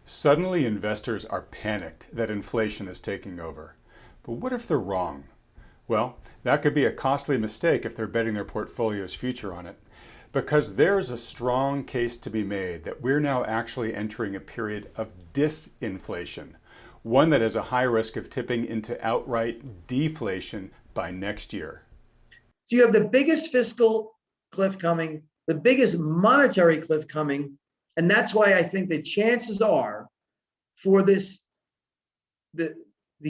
Suddenly, investors are panicked that inflation is taking over. But what if they're wrong? Well, that could be a costly mistake if they're betting their portfolio's future on it. Because there's a strong case to be made that we're now actually entering a period of disinflation, one that has a high risk of tipping into outright deflation by next year. So you have the biggest fiscal cliff coming, the biggest monetary cliff coming, and that's why I think the chances are for this, the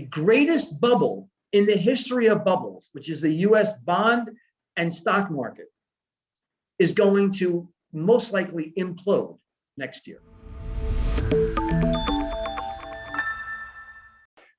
greatest bubble in the history of bubbles, which is the US bond and stock market, is going to most likely implode next year.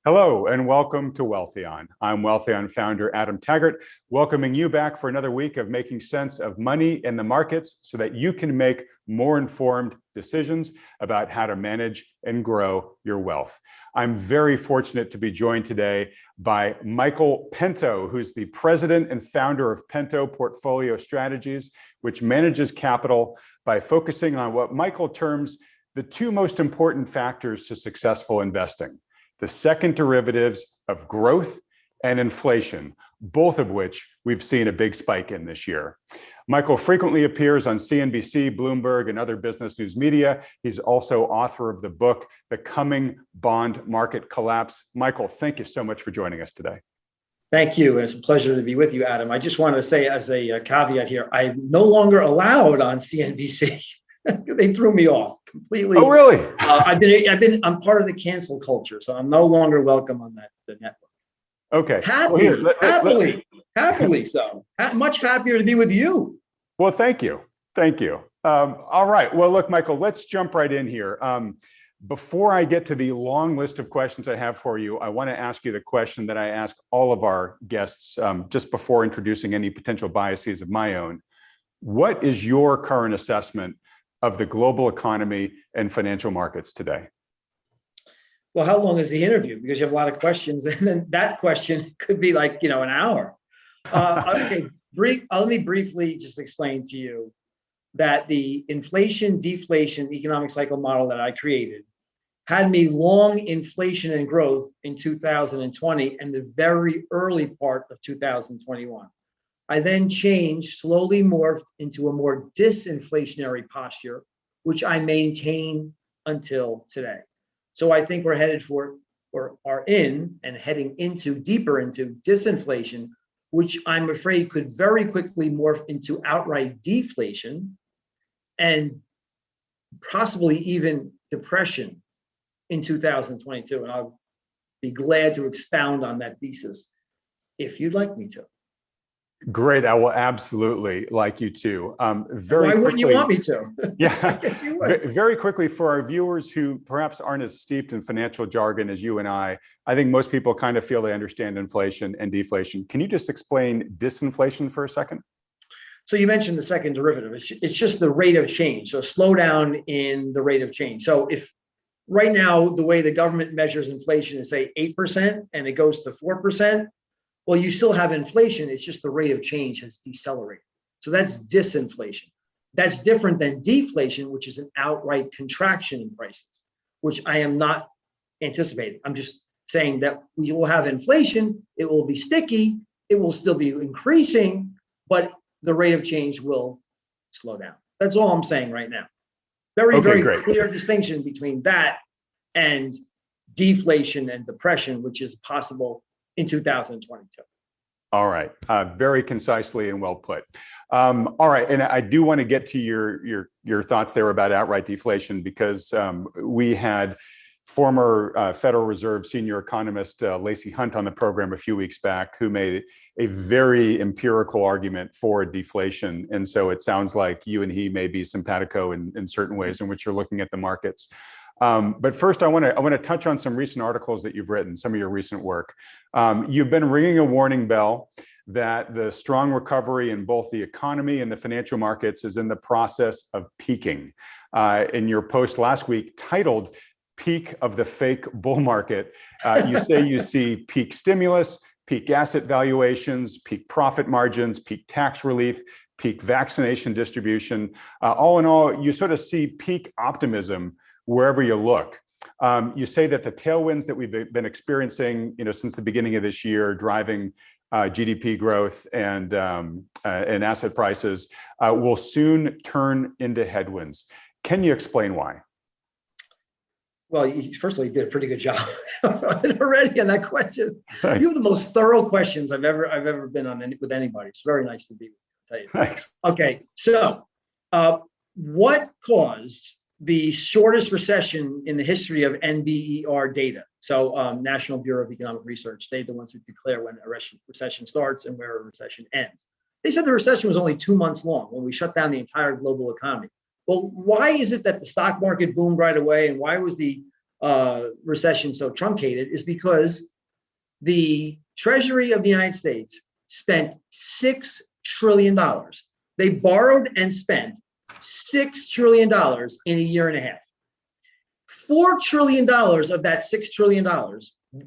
Hello and welcome to Wealthion. I'm Wealthion founder Adam Taggart, welcoming you back for another week of making sense of money in the markets so that you can make more informed decisions about how to manage and grow your wealth. I'm very fortunate to be joined today by Michael Pento, who's the president and founder of Pento Portfolio Strategies, which manages capital by focusing on what Michael terms the two most important factors to successful investing: the second derivatives of growth and inflation, both of which we've seen a big spike in this year. Michael frequently appears on CNBC, Bloomberg, and other business news media. He's also author of the book, The Coming Bond Market Collapse. Michael, thank you so much for joining us today. Thank you. And it's a pleasure to be with you, Adam. I just wanted to say as a caveat here, I'm no longer allowed on CNBC. They threw me off completely. Oh, really? I'm part of the cancel culture, so I'm no longer welcome on the network. Okay. Happily so. Much happier to be with you. Well, thank you. Thank you. All right. Well, look, Michael, let's jump right in here. Before I get to the long list of questions I have for you, I want to ask you the question that I ask all of our guests just before introducing any potential biases of my own. What is your current assessment of the global economy and financial markets today? Well, how long is the interview? Because you have a lot of questions, and then that question could be like, an hour. Okay, let me briefly just explain to you that the inflation, deflation economic cycle model that I created had me long inflation and growth in 2020 and the very early part of 2021. I then changed, slowly morphed into a more disinflationary posture, which I maintain until today. So I think we're headed for, or are in and heading into deeper into disinflation, which I'm afraid could very quickly morph into outright deflation and possibly even depression in 2022. And I'll be glad to expound on that thesis if you'd like me to. Great. I will absolutely like you to. Why wouldn't you want me to? Yeah. I guess you would. Very quickly, for our viewers who perhaps aren't as steeped in financial jargon as you and I think most people kind of feel they understand inflation and deflation. Can you just explain disinflation for a second? So you mentioned the second derivative. It's just the rate of change. So slowdown in the rate of change. So if right now the way the government measures inflation is say 8% and it goes to 4%, well, you still have inflation. It's just the rate of change has decelerated. So that's disinflation. That's different than deflation, which is an outright contraction in prices, which I am not anticipating. I'm just saying that we will have inflation. It will be sticky. It will still be increasing, but the rate of change will slow down. That's all I'm saying right now. Very clear distinction between that and deflation and depression, which is possible in 2022. All right. Very concisely and well put. All right. And I do want to get to your thoughts there about outright deflation, because we had former Federal Reserve senior economist Lacey Hunt on the program a few weeks back, who made a very empirical argument for deflation. And so it sounds like you and he may be simpatico in certain ways in which you're looking at the markets. But first, I want to touch on some recent articles that you've written, some of your recent work. You've been ringing a warning bell that the strong recovery in both the economy and the financial markets is in the process of peaking. In your post last week titled "Peak of the Fake Bull Market," you say you see peak stimulus, peak asset valuations, peak profit margins, peak tax relief, peak vaccination distribution. All in all, you sort of see peak optimism wherever you look. You say that the tailwinds that we've been experiencing, since the beginning of this year, driving GDP growth and asset prices, will soon turn into headwinds. Can you explain why? Well, first of all, you did a pretty good job already on that question. Thanks. You have the most thorough questions I've ever been on with anybody. It's very nice to be with you. I'll tell you. Thanks. Okay, so what caused the shortest recession in the history of NBER data? So National Bureau of Economic Research, they're the ones who declare when a recession starts and where a recession ends. They said the recession was only 2 months long when we shut down the entire global economy. Well, why is it that the stock market boomed right away, and why was the recession so truncated? Is because the Treasury of the United States spent $6 trillion. They borrowed and spent $6 trillion in a year and a half. $4 trillion of that $6 trillion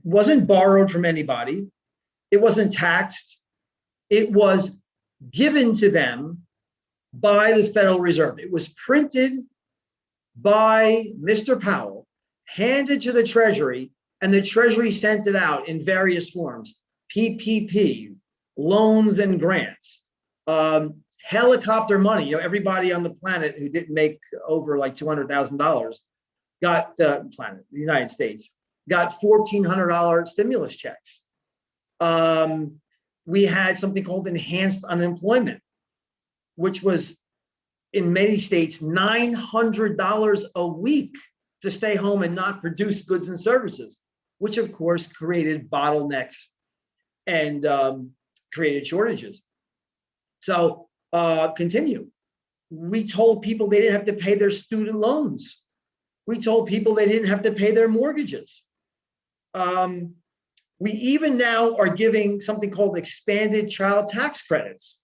wasn't borrowed from anybody. It wasn't taxed. It was given to them by the Federal Reserve. It was printed by Mr. Powell, handed to the Treasury, and the Treasury sent it out in various forms: PPP, loans and grants, helicopter money. Everybody on the planet who didn't make over like $200,000 got the United States got $1,400 stimulus checks. We had something called enhanced unemployment, which was in many states $900 a week to stay home and not produce goods and services, which of course created bottlenecks and created shortages. So continue. We told people they didn't have to pay their student loans. We told people they didn't have to pay their mortgages. We even now are giving something called expanded child tax credits.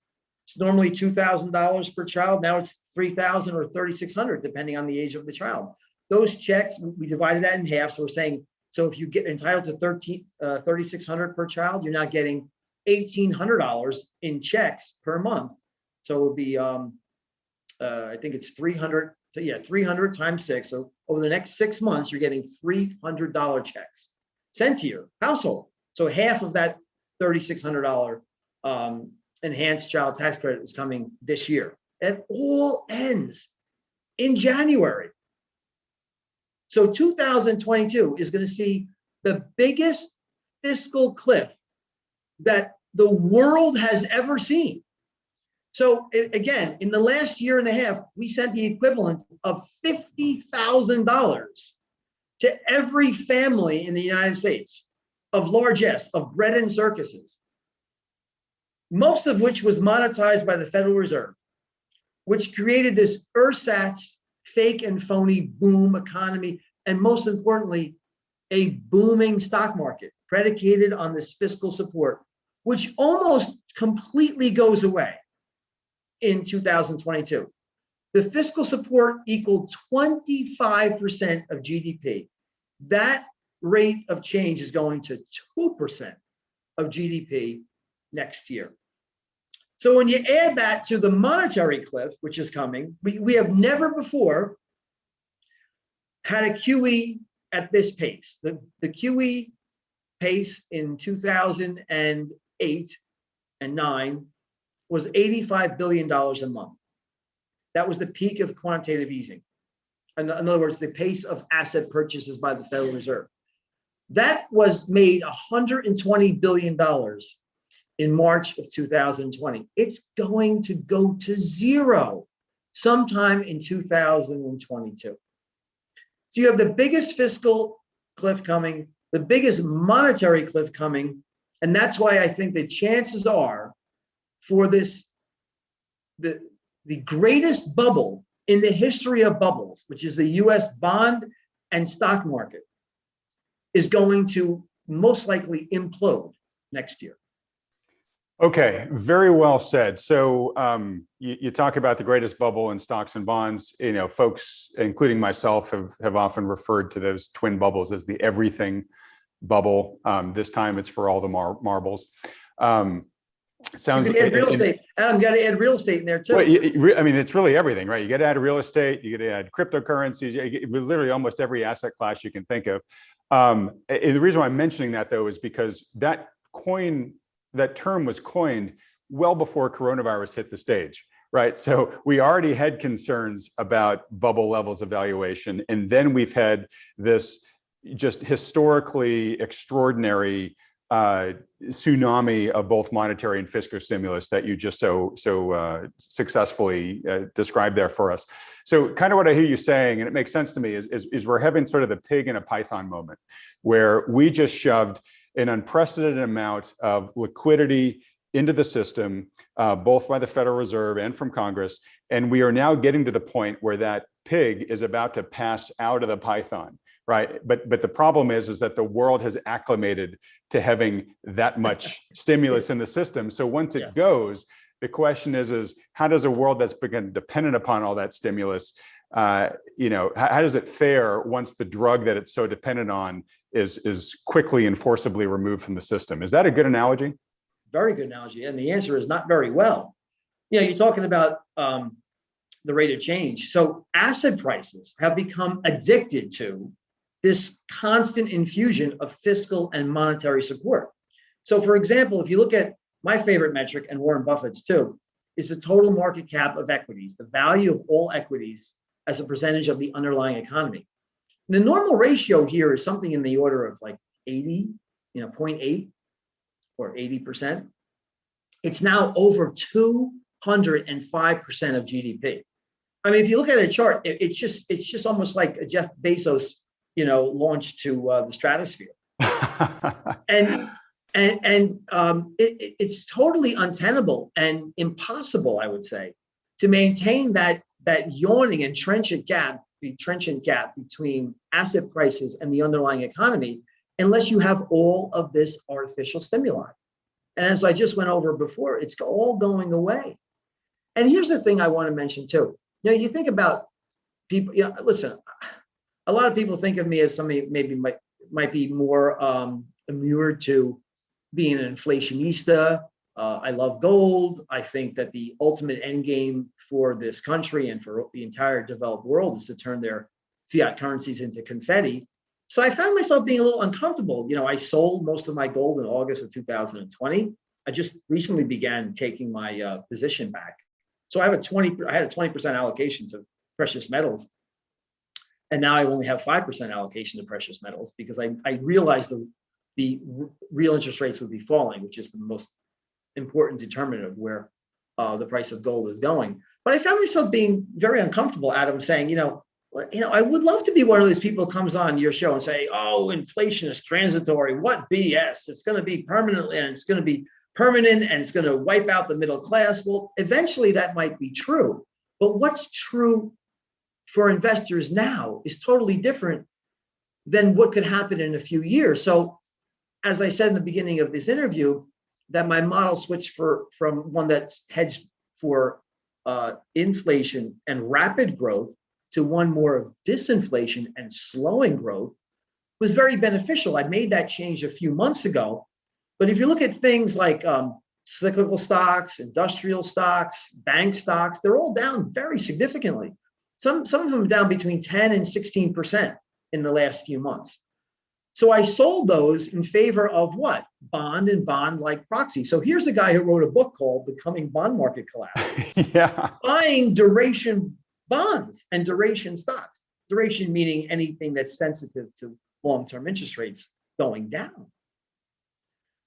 It's normally $2,000 per child. Now it's $3,000 or $3,600, depending on the age of the child. Those checks, we divided that in half. So we're saying, so if you get entitled to $3,600 per child, you're not getting $1,800 in checks per month. So it would be, I think it's 300. So yeah, 300 times 6. So over the next 6 months, you're getting $300 checks sent to your household. So half of that $3,600 enhanced child tax credit is coming this year. It all ends in January. So 2022 is going to see the biggest fiscal cliff that the world has ever seen. So again, in the last year and a half, we sent the equivalent of $50,000 to every family in the United States of largesse, of bread and circuses, most of which was monetized by the Federal Reserve, which created this ersatz fake and phony boom economy, and most importantly, a booming stock market predicated on this fiscal support, which almost completely goes away in 2022. The fiscal support equaled 25% of GDP. That rate of change is going to 2% of GDP next year. So when you add that to the monetary cliff, which is coming, we have never before had a QE at this pace. The QE pace in 2008 and 9 was $85 billion a month. That was the peak of quantitative easing. In other words, the pace of asset purchases by the Federal Reserve. That was made $120 billion in March of 2020. It's going to go to zero sometime in 2022. So you have the biggest fiscal cliff coming, the biggest monetary cliff coming, and that's why I think the chances are for this, the greatest bubble in the history of bubbles, which is the US bond and stock market, is going to most likely implode next year. Okay, very well said. So you talk about the greatest bubble in stocks and bonds. Folks, including myself, have often referred to those twin bubbles as the everything bubble. This time it's for all the marbles. You Sounds. could add real estate. Adam, got to add real estate in there too. Well, I mean, it's really everything, right? You got to add real estate, you got to add cryptocurrencies, literally almost every asset class you can think of. And the reason why I'm mentioning that, though, is because that term was coined well before coronavirus hit the stage, right? So we already had concerns about bubble levels of valuation, and then we've had this just historically extraordinary tsunami of both monetary and fiscal stimulus that you just so successfully described there for us. So kind of what I hear you saying, and it makes sense to me, is we're having sort of the pig in a python moment, where we just shoved an unprecedented amount of liquidity into the system, both by the Federal Reserve and from Congress, and we are now getting to the point where that pig is about to pass out of the python. Right, but the problem is that the world has acclimated to having that much stimulus in the system. So once it goes, the question is how does a world that's become dependent upon all that stimulus, how does it fare once the drug that it's so dependent on is quickly and forcibly removed from the system? Is that a good analogy? Very good analogy, and the answer is not very well. You're talking about the rate of change. So asset prices have become addicted to this constant infusion of fiscal and monetary support. So for example, if you look at my favorite metric, and Warren Buffett's too, is the total market cap of equities, the value of all equities as a percentage of the underlying economy. The normal ratio here is something in the order of like 80, 0.8 or 80%. It's now over 205% of GDP. I mean, if you look at a chart, it's just almost like a Jeff Bezos launched to the stratosphere, and it's totally untenable and impossible, I would say, to maintain that yawning and trenchant gap between asset prices and the underlying economy, unless you have all of this artificial stimuli. And as I just went over before, it's all going away. And here's the thing I want to mention too. You think about people. Listen. A lot of people think of me as somebody maybe might be more inured to being an inflationista. I love gold. I think that the ultimate end game for this country and for the entire developed world is to turn their fiat currencies into confetti. So I found myself being a little uncomfortable. I sold most of my gold in August of 2020. I just recently began taking my position back. So I had a 20% allocation to precious metals. And now I only have 5% allocation to precious metals because I realized the real interest rates would be falling, which is the most important determinant of where the price of gold is going. But I found myself being very uncomfortable, Adam, saying, I would love to be one of those people who comes on your show and say, oh, inflation is transitory. What BS? It's going to be permanently, and it's going to be permanent, and it's going to wipe out the middle class. Well, eventually that might be true. But what's true for investors now is totally different than what could happen in a few years. So as I said in the beginning of this interview, that my model switched from one that's hedged for inflation and rapid growth to one more of disinflation and slowing growth was very beneficial. I made that change a few months ago. But if you look at things like cyclical stocks, industrial stocks, bank stocks, they're all down very significantly. Some of them down between 10 and 16% in the last few months. So I sold those in favor of what? Bond and bond-like proxy. So here's a guy who wrote a book called The Coming Bond Market Collapse. Yeah. Buying duration bonds and duration stocks. Duration meaning anything that's sensitive to long-term interest rates going down.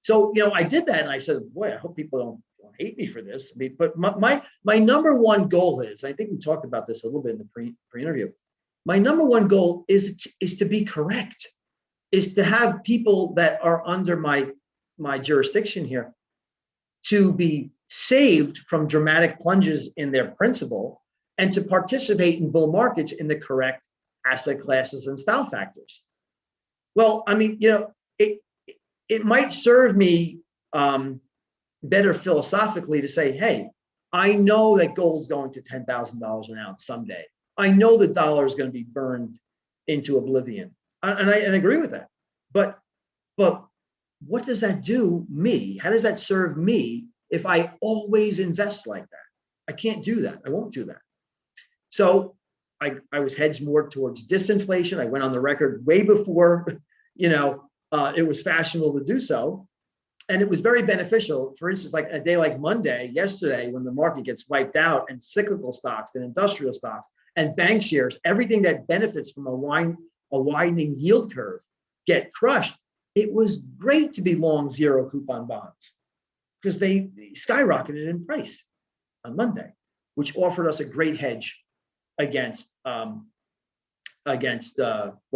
So, I did that and I said, boy, I hope people don't hate me for this. But my number one goal is, I think we talked about this a little bit in the pre-interview. My number one goal is to be correct, is to have people that are under my jurisdiction here to be saved from dramatic plunges in their principal and to participate in bull markets in the correct asset classes and style factors. Well, I mean, it might serve me better philosophically to say, hey, I know that gold's going to $10,000 an ounce someday. I know the dollar is going to be burned into oblivion. And I agree with that. But what does that do me? How does that serve me if I always invest like that. I can't do that. I won't do that. So I was hedged more towards disinflation. I went on the record way before, it was fashionable to do so. And it was very beneficial. For instance, like a day like Monday, yesterday, when the market gets wiped out and cyclical stocks and industrial stocks and bank shares, everything that benefits from a widening yield curve get crushed. It was great to be long zero coupon bonds because they skyrocketed in price on Monday, which offered us a great hedge against what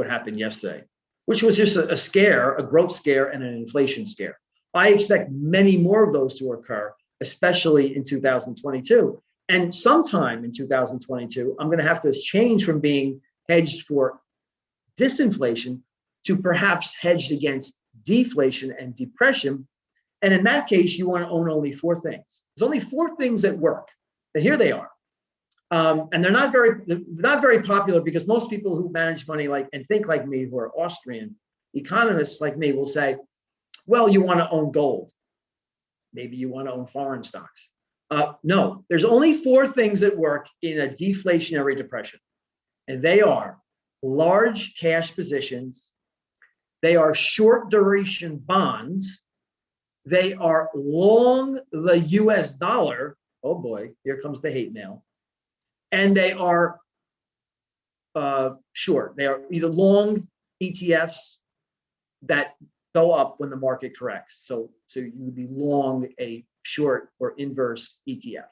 happened yesterday, which was just a scare, a growth scare and an inflation scare. I expect many more of those to occur, especially in 2022. And sometime in 2022, I'm going to have to change from being hedged for disinflation to perhaps hedged against deflation and depression. And in that case, you want to own only four things. There's only four things that work. And here they are. And they're not very popular because most people who manage money and think like me, who are Austrian economists like me, will say, well, you want to own gold. Maybe you want to own foreign stocks. No, there's only four things that work in a deflationary depression. And they are large cash positions. They are short duration bonds. They are long the US dollar. Oh boy, here comes the hate mail. And they are short. They are either long ETFs that go up when the market corrects. So you would be long a short or inverse ETF.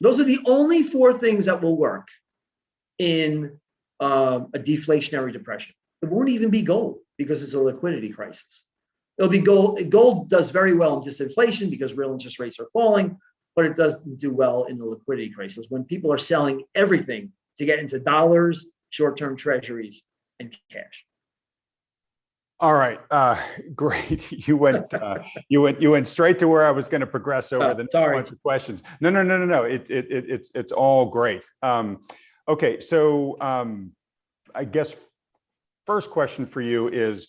Those are the only four things that will work in a deflationary depression. It won't even be gold because it's a liquidity crisis. It'll be gold. Gold does very well in disinflation because real interest rates are falling, but it doesn't do well in the liquidity crisis when people are selling everything to get into dollars, short-term treasuries, and cash. All right, great. You went straight to where I was going to progress over the next bunch of questions. No. It's all great. Okay, so I guess first question for you is,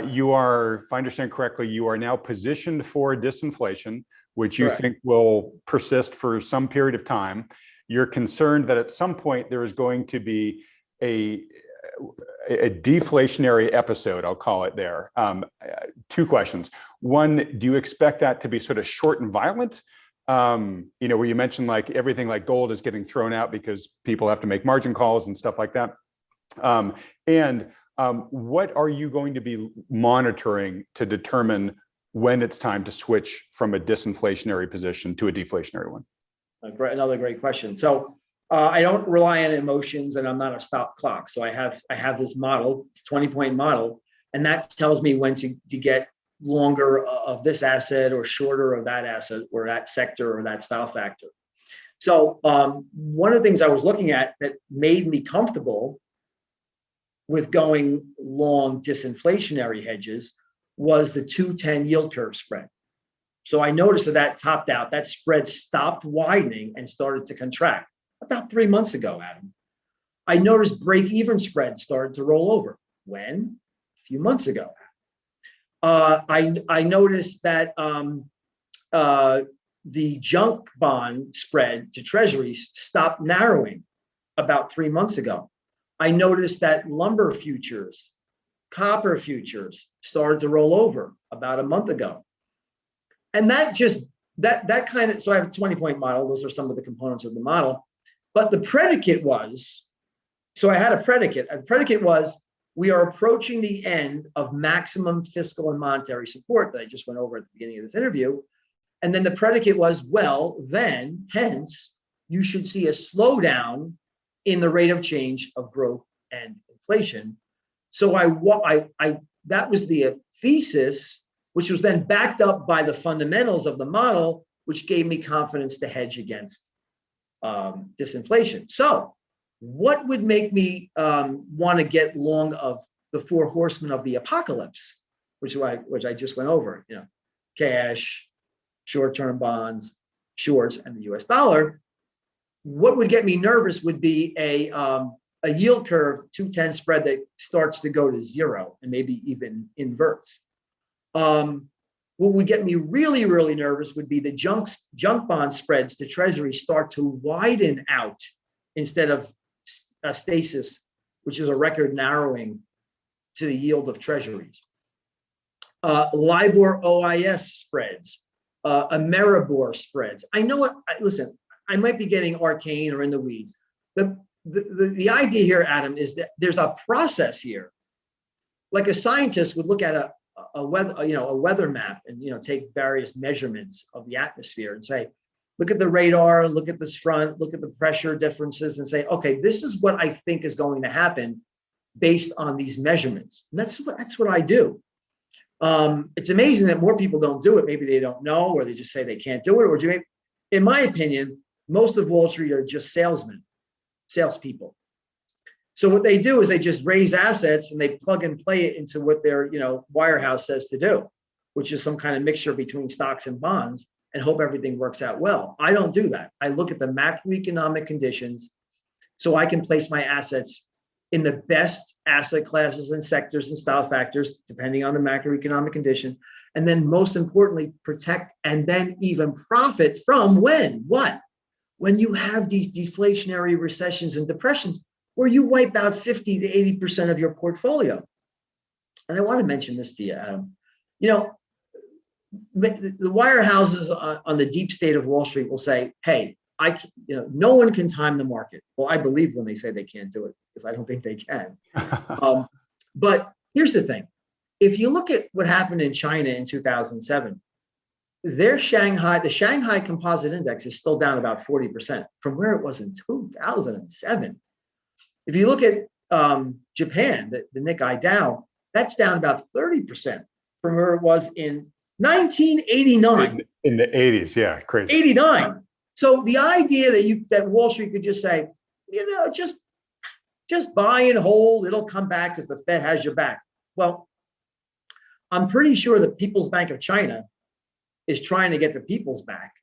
you are, if I understand correctly, you are now positioned for disinflation, which you think will persist for some period of time. You're concerned that at some point there is going to be a deflationary episode, I'll call it there. Two questions. One, do you expect that to be sort of short and violent? Where you mentioned like everything like gold is getting thrown out because people have to make margin calls and stuff like that. What are you going to be monitoring to determine when it's time to switch from a disinflationary position to a deflationary one? Another great question. So I don't rely on emotions, and I'm not a stop clock. So I have this model, it's 20-point model, and that tells me when to get longer of this asset or shorter of that asset or that sector or that style factor. So one of the things I was looking at that made me comfortable with going long disinflationary hedges was the 2-10 yield curve spread. So I noticed that topped out, that spread stopped widening and started to contract about 3 months ago, Adam. I noticed break-even spread started to roll over. When? A few months ago. I noticed that the junk bond spread to treasuries stopped narrowing about 3 months ago. I noticed that lumber futures, copper futures started to roll over about a month ago. And that kind of, so I have a 20-point model. Those are some of the components of the model. But the predicate was, so I had a predicate. The predicate was, we are approaching the end of maximum fiscal and monetary support that I just went over at the beginning of this interview. And then the predicate was, well, then, hence, you should see a slowdown in the rate of change of growth and inflation. So that was the thesis, which was then backed up by the fundamentals of the model, which gave me confidence to hedge against disinflation. So what would make me want to get long of the four horsemen of the apocalypse, which I just went over, cash, short-term bonds, shorts, and the US dollar? What would get me nervous would be a yield curve 2-10 spread that starts to go to zero and maybe even inverts. What would get me really, really nervous would be the junk bond spreads to Treasury start to widen out instead of stasis, which is a record narrowing to the yield of Treasuries. LIBOR OIS spreads, Ameribor spreads. I know it. Listen, I might be getting arcane or in the weeds. The idea here, Adam, is that there's a process here. Like a scientist would look at a weather map and take various measurements of the atmosphere and say, look at the radar, look at this front, look at the pressure differences, and say, okay, this is what I think is going to happen based on these measurements. And that's what I do. It's amazing that more people don't do it. Maybe they don't know, or they just say they can't do it, or in my opinion, most of Wall Street are just salespeople. So what they do is they just raise assets and they plug and play it into what their wirehouse says to do, which is some kind of mixture between stocks and bonds, and hope everything works out well. I don't do that. I look at the macroeconomic conditions so I can place my assets in the best asset classes and sectors and style factors, depending on the macroeconomic condition. And then most importantly, protect and then even profit from when you have these deflationary recessions and depressions where you wipe out 50 to 80% of your portfolio. And I want to mention this to you, Adam. The wirehouses on the deep state of Wall Street will say, hey, no one can time the market. Well, I believe when they say they can't do it, because I don't think they can. But here's the thing. If you look at what happened in China in 2007, the Shanghai Composite Index is still down about 40% from where it was in 2007. If you look at Japan, the Nikkei Dow, that's down about 30% from where it was in 1989. In the 80s, yeah, crazy. 89. So the idea that Wall Street could just say, just buy and hold, it'll come back because the Fed has your back. Well, I'm pretty sure the People's Bank of China is trying to get the people's back.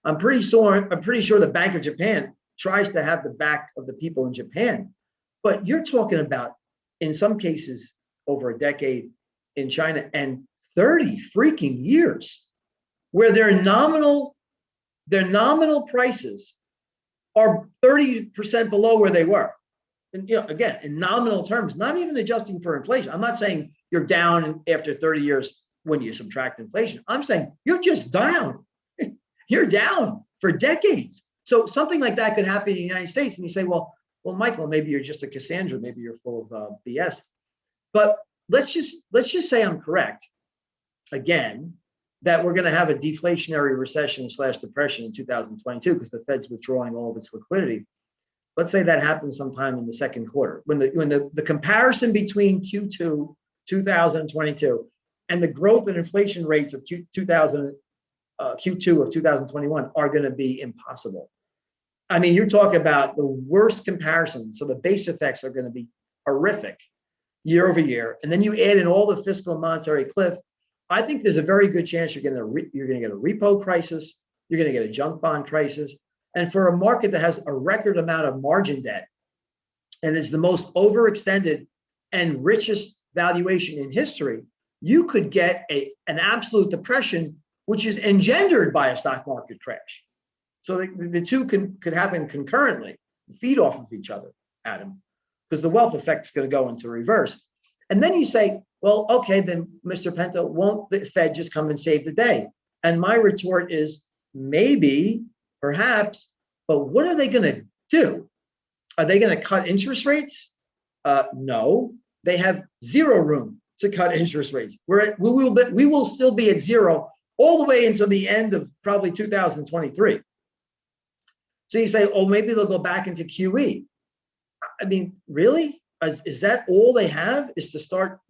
I'm pretty sure the Bank of Japan tries to have the back of the people in Japan. But you're talking about, in some cases, over a decade in China and 30 freaking years where their nominal prices are 30% below where they were. And again, in nominal terms, not even adjusting for inflation. I'm not saying you're down after 30 years when you subtract inflation. I'm saying you're just down. You're down for decades. So something like that could happen in the United States. And you say, well, Michael, maybe you're just a Cassandra. Maybe you're full of BS. But let's just say I'm correct. Again, that we're going to have a deflationary recession / depression in 2022 because the Fed's withdrawing all of its liquidity. Let's say that happens sometime in the second quarter when the comparison between Q2 2022 and the growth and inflation rates of Q2 of 2021 are going to be impossible. I mean, you're talking about the worst comparison. So the base effects are going to be horrific year over year. And then you add in all the fiscal and monetary cliff. I think there's a very good chance you're going to get a repo crisis. You're going to get a junk bond crisis. And for a market that has a record amount of margin debt and is the most overextended and richest valuation in history, you could get an absolute depression, which is engendered by a stock market crash. So the two could happen concurrently, feed off of each other, Adam, because the wealth effect is going to go into reverse. And then you say, well, okay, then Mr. Pento, won't the Fed just come and save the day? And my retort is maybe, perhaps, but what are they going to do? Are they going to cut interest rates? No, they have zero room to cut interest rates. We will still be at zero all the way until the end of probably 2023. So you say, oh, maybe they'll go back into QE. I mean, really? Is that all they have is to start,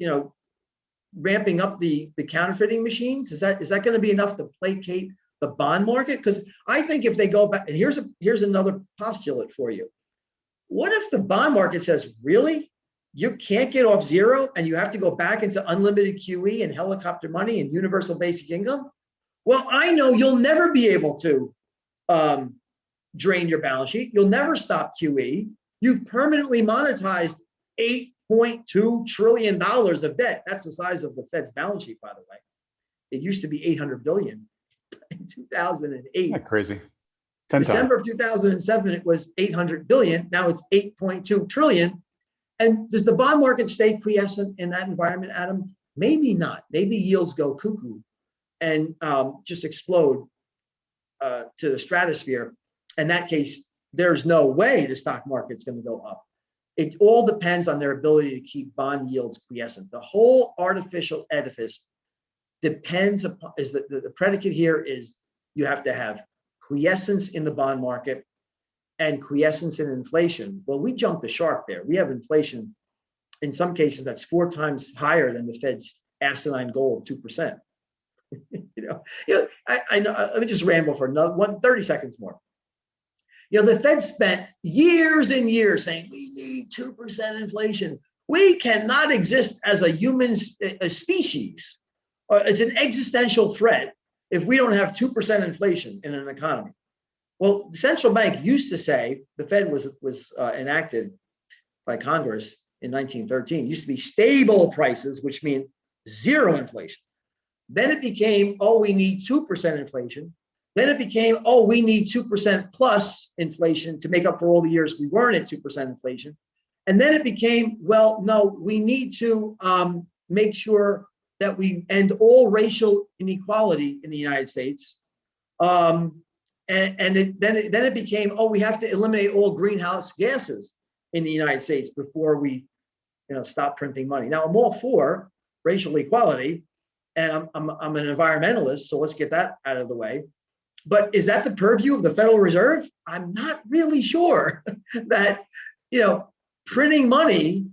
ramping up the counterfeiting machines? Is that going to be enough to placate the bond market? Because I think if they go back, and here's another postulate for you. What if the bond market says, really? You can't get off zero and you have to go back into unlimited QE and helicopter money and universal basic income? Well, I know you'll never be able to drain your balance sheet. You'll never stop QE. You've permanently monetized $8.2 trillion of debt. That's the size of the Fed's balance sheet, by the way. It used to be 800 billion in 2008. Isn't that crazy? 10 December times. of 2007, it was 800 billion. Now it's 8.2 trillion. And does the bond market stay quiescent in that environment, Adam? Maybe not. Maybe yields go cuckoo and just explode to the stratosphere. In that case, there's no way the stock market's going to go up. It all depends on their ability to keep bond yields quiescent. The whole artificial edifice depends upon, is that the predicate here is you have to have quiescence in the bond market and quiescence in inflation. Well, we jumped the shark there. We have inflation in some cases that's 4 times higher than the Fed's asinine goal of 2%. I know. Let me just ramble for another 30 seconds more. The Fed spent years and years saying we need 2% inflation. We cannot exist as a species, or as an existential threat if we don't have 2% inflation in an economy. Well, the central bank used to say, the Fed was enacted by Congress in 1913, used to be stable prices, which mean zero inflation. Then it became, oh, we need 2% inflation. Then it became, oh, we need 2% plus inflation to make up for all the years we weren't at 2% inflation. And then it became, well, no, we need to make sure that we end all racial inequality in the United States. Then it became, oh, we have to eliminate all greenhouse gases in the United States before we, stop printing money. Now, I'm all for racial equality, and I'm an environmentalist, so let's get that out of the way. But is that the purview of the Federal Reserve? I'm not really sure that, printing money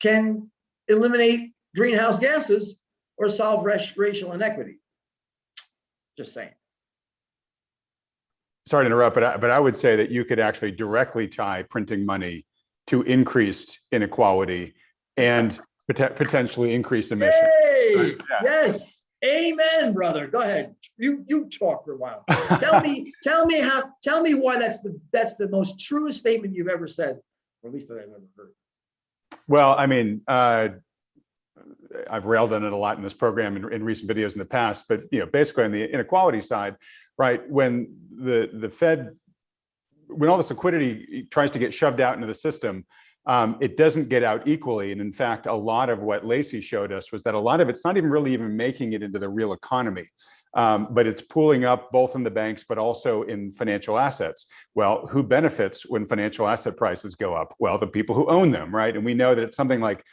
can eliminate greenhouse gases or solve racial inequity. Just saying. Sorry to interrupt, but I would say that you could actually directly tie printing money to increased inequality and potentially increased emissions. Hey, right? Yeah. Yes, amen, brother. Go ahead. You talk for a while. Tell me why that's the most truest statement you've ever said, or at least that I've ever heard. Well, I mean, I've railed on it a lot in this program in recent videos in the past, but basically on the inequality side, right? When the Fed, when all this liquidity tries to get shoved out into the system, it doesn't get out equally. And in fact, a lot of what Lacey showed us was that a lot of it's not even making it into the real economy, but it's pooling up both in the banks, but also in financial assets. Well, who benefits when financial asset prices go up? Well, the people who own them, right? And we know that it's something like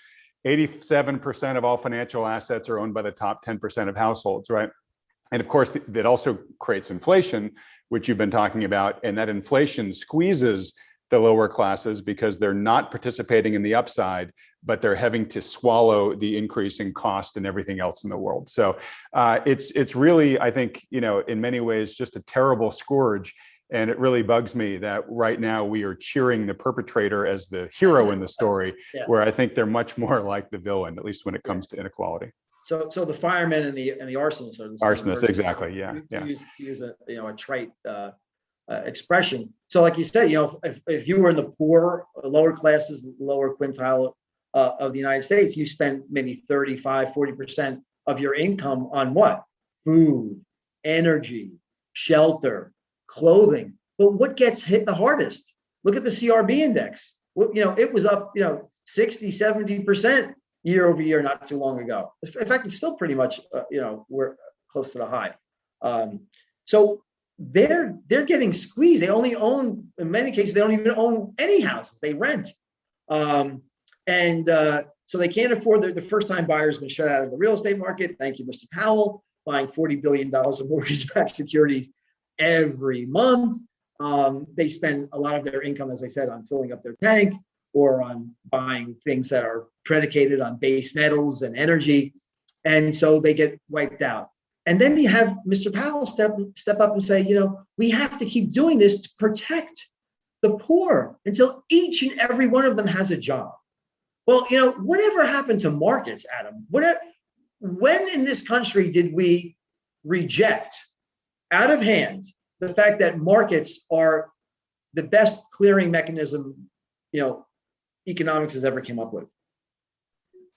87% of all financial assets are owned by the top 10% of households, right? And of course, that also creates inflation, which you've been talking about. And that inflation squeezes the lower classes because they're not participating in the upside, but they're having to swallow the increasing cost and everything else in the world. So it's really, I think, in many ways, just a terrible scourge. And it really bugs me that right now we are cheering the perpetrator as the hero in the story, yeah. Where I think they're much more like the villain, at least when it comes to inequality. So the firemen and the arsonists are the same arsonists, person. Exactly, yeah. To use a trite expression. So, like you said, if you were in the poor, lower classes, lower quintile of the United States, you spend maybe 35-40% of your income on what? Food, energy, shelter, clothing. But what gets hit the hardest? Look at the CRB index. Well, it was up, 60-70% year over year not too long ago. In fact, it's still pretty much, we're close to the high. So they're getting squeezed. They only own, in many cases, they don't even own any houses. They rent. So they can't afford, the first-time buyers been shut out of the real estate market. Thank you, Mr. Powell, buying $40 billion of mortgage-backed securities every month. They spend a lot of their income, as I said, on filling up their tank or on buying things that are predicated on base metals and energy. And so they get wiped out. And then you have Mr. Powell step up and say, we have to keep doing this to protect the poor until each and every one of them has a job. Well, whatever happened to markets, Adam? When in this country did we reject out of hand the fact that markets are the best clearing mechanism, economics has ever came up with?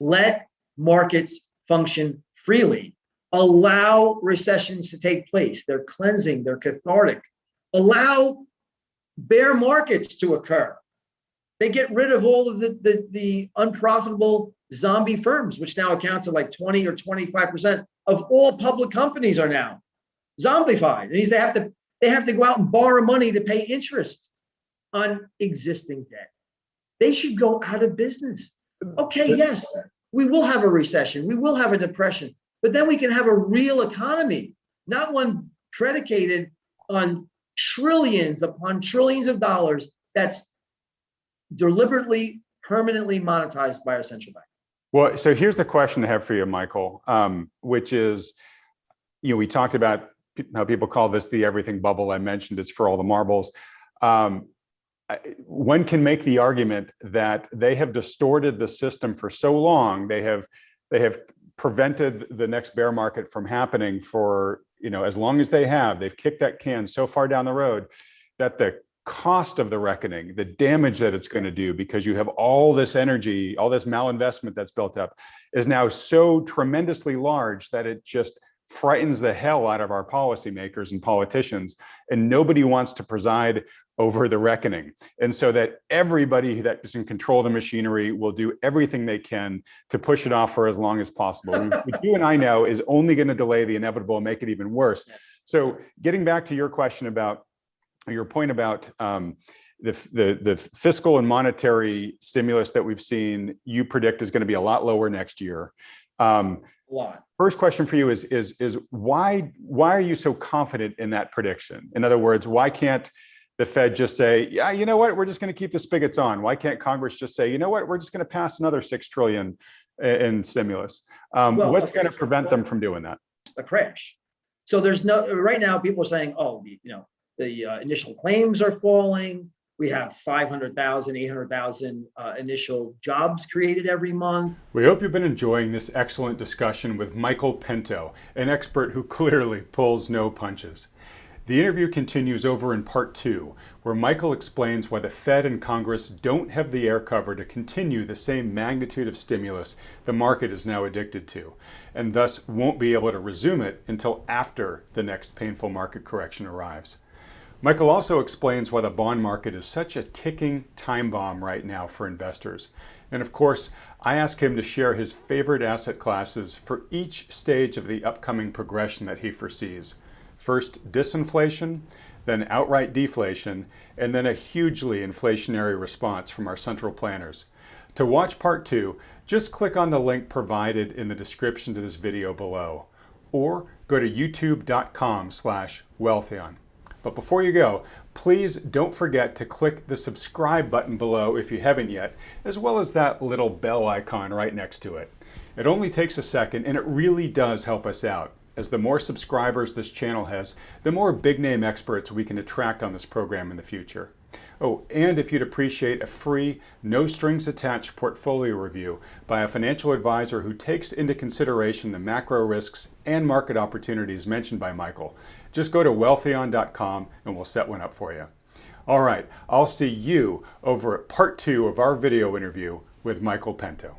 Let markets function freely. allow recessions to take place. They're cleansing, they're cathartic. Allow bear markets to occur. They get rid of all of the unprofitable zombie firms, which now account to like 20 or 25% of all public companies are now zombified. It means they have to go out and borrow money to pay interest on existing debt. They should go out of business. Okay, yes, we will have a recession, we will have a depression, but then we can have a real economy, not one predicated on trillions upon trillions of dollars that's deliberately, permanently monetized by our central bank. Well, so here's the question I have for you, Michael, which is, we talked about how people call this the everything bubble. I mentioned it's for all the marbles. One can make the argument that they have distorted the system for so long. They have prevented the next bear market from happening for, as long as they have. They've kicked that can so far down the road that the cost of the reckoning, the damage that it's going to do, because you have all this energy, all this malinvestment that's built up, is now so tremendously large that it just frightens the hell out of our policymakers and politicians, and nobody wants to preside over the reckoning. And so that everybody that is in control of the machinery will do everything they can to push it off for as long as possible. What you and I know is only going to delay the inevitable and make it even worse. So getting back to your question about, your point about the fiscal and monetary stimulus that we've seen, you predict is going to be a lot lower next year. First question for you is why are you so confident in that prediction? In other words, why can't the Fed just say, yeah, you know what, we're just going to keep the spigots on? Why can't Congress just say, you know what, we're just going to pass another $6 trillion in stimulus? What's going to prevent them from doing that? A crash. So there's no, right now people are saying, oh, the initial claims are falling. We have 500,000, 800,000 initial jobs created every month. We hope you've been enjoying this excellent discussion with Michael Pento, an expert who clearly pulls no punches. The interview continues over in part 2, where Michael explains why the Fed and Congress don't have the air cover to continue the same magnitude of stimulus the market is now addicted to, and thus won't be able to resume it until after the next painful market correction arrives. Michael also explains why the bond market is such a ticking time bomb right now for investors. And of course, I ask him to share his favorite asset classes for each stage of the upcoming progression that he foresees. First, disinflation, then outright deflation, and then a hugely inflationary response from our central planners. To watch part 2, just click on the link provided in the description to this video below, or go to youtube.com/Wealthion. But before you go, please don't forget to click the subscribe button below if you haven't yet, as well as that little bell icon right next to it. It only takes a second, and it really does help us out, as the more subscribers this channel has, the more big name experts we can attract on this program in the future. Oh, and if you'd appreciate a free, no strings attached portfolio review by a financial advisor who takes into consideration the macro risks and market opportunities mentioned by Michael, just go to wealthion.com and we'll set one up for you. All right, I'll see you over at part 2 of our video interview with Michael Pento.